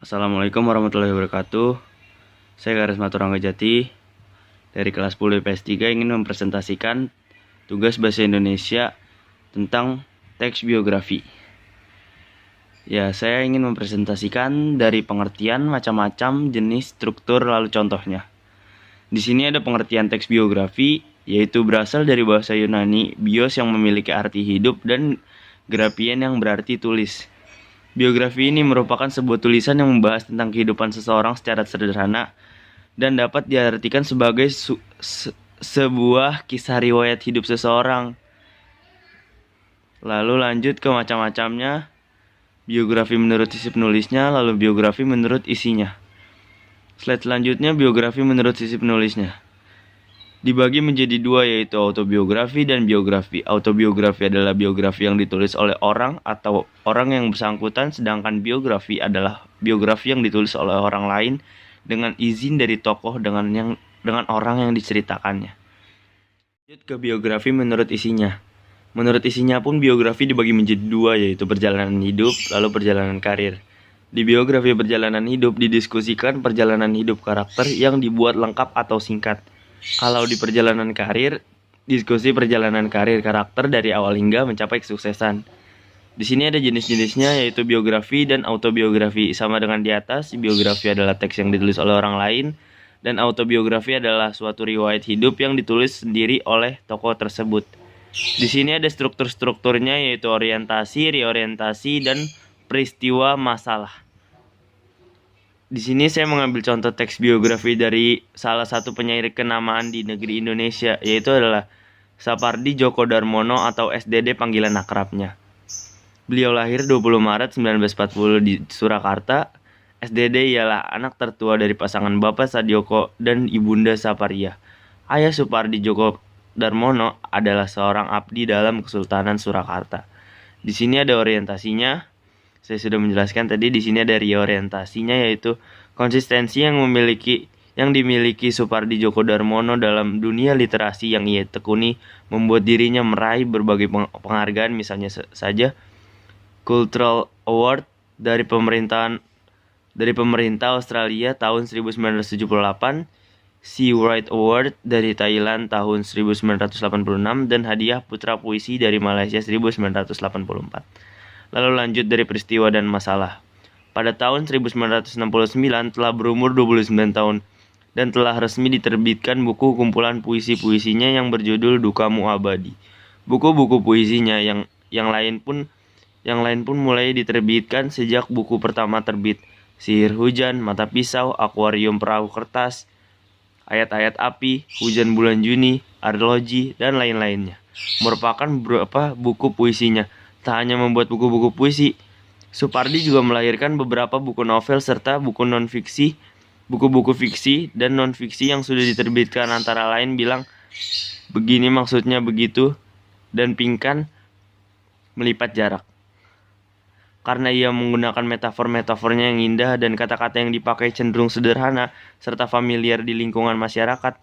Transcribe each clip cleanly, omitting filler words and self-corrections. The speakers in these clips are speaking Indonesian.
Assalamualaikum warahmatullahi wabarakatuh. Saya Karisma Turangga Jati dari kelas 10 IPS 3 ingin mempresentasikan tugas bahasa Indonesia tentang teks biografi. Ya, saya ingin mempresentasikan dari pengertian macam-macam jenis struktur lalu contohnya. Di sini ada pengertian teks biografi, yaitu berasal dari bahasa Yunani bios yang memiliki arti hidup dan grafien yang berarti tulis. Biografi ini merupakan sebuah tulisan yang membahas tentang kehidupan seseorang secara sederhana dan dapat diartikan sebagai sebuah kisah riwayat hidup seseorang. Lalu lanjut ke macam-macamnya. Biografi menurut sisi penulisnya, lalu biografi menurut isinya. Slide selanjutnya biografi menurut sisi penulisnya. Dibagi menjadi dua, yaitu autobiografi dan biografi. Autobiografi adalah biografi yang ditulis oleh orang atau orang yang bersangkutan, sedangkan biografi adalah biografi yang ditulis oleh orang lain dengan izin dari tokoh dengan orang yang diceritakannya. Lanjut ke biografi menurut isinya. Menurut isinya pun biografi dibagi menjadi dua, yaitu perjalanan hidup lalu perjalanan karir. Di biografi perjalanan hidup didiskusikan perjalanan hidup karakter yang dibuat lengkap atau singkat. Kalau di perjalanan karir, diskusi perjalanan karir karakter dari awal hingga mencapai kesuksesan. Di sini ada jenis-jenisnya, yaitu biografi dan autobiografi. Sama dengan di atas, biografi adalah teks yang ditulis oleh orang lain, dan autobiografi adalah suatu riwayat hidup yang ditulis sendiri oleh tokoh tersebut. Di sini ada struktur-strukturnya, yaitu orientasi, reorientasi, dan peristiwa masalah. Di sini saya mengambil contoh teks biografi dari salah satu penyair kenamaan di negeri Indonesia, yaitu adalah Sapardi Djoko Darmono atau SDD panggilan akrabnya. Beliau lahir 20 Maret 1940 di Surakarta. SDD ialah anak tertua dari pasangan Bapak Sadioko dan Ibunda Saparia. Ayah Supardi Djoko Darmono adalah seorang abdi dalam Kesultanan Surakarta. Di sini ada orientasinya. Saya sudah menjelaskan tadi. Di sini ada reorientasinya, yaitu konsistensi yang dimiliki Supardi Djoko Darmono dalam dunia literasi yang ia tekuni membuat dirinya meraih berbagai penghargaan, misalnya saja Cultural Award dari pemerintah Australia tahun 1978, Sea Right Award dari Thailand tahun 1986, dan hadiah Putra Puisi dari Malaysia 1984. Lalu lanjut dari peristiwa dan masalah. Pada tahun 1969 telah berumur 29 tahun dan telah resmi diterbitkan buku kumpulan puisi-puisinya yang berjudul Dukamu Abadi. Buku-buku puisinya yang lain pun mulai diterbitkan sejak buku pertama terbit. Sihir Hujan, Mata Pisau, Akuarium Perahu Kertas, Ayat-ayat Api, Hujan Bulan Juni, Arloji, dan lain-lainnya merupakan beberapa buku puisinya. Tak hanya membuat buku-buku puisi, Supardi juga melahirkan beberapa buku novel serta buku-buku fiksi dan non-fiksi yang sudah diterbitkan, antara lain Bilang Begini Maksudnya Begitu dan Pingkan Melipat Jarak. Karena ia menggunakan metafor-metafornya yang indah dan kata-kata yang dipakai cenderung sederhana serta familiar di lingkungan masyarakat,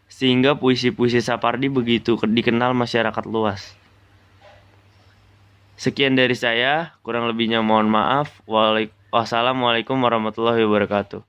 sehingga puisi-puisi Sapardi begitu dikenal masyarakat luas. Sekian dari saya, kurang lebihnya mohon maaf. Wassalamualaikum warahmatullahi wabarakatuh.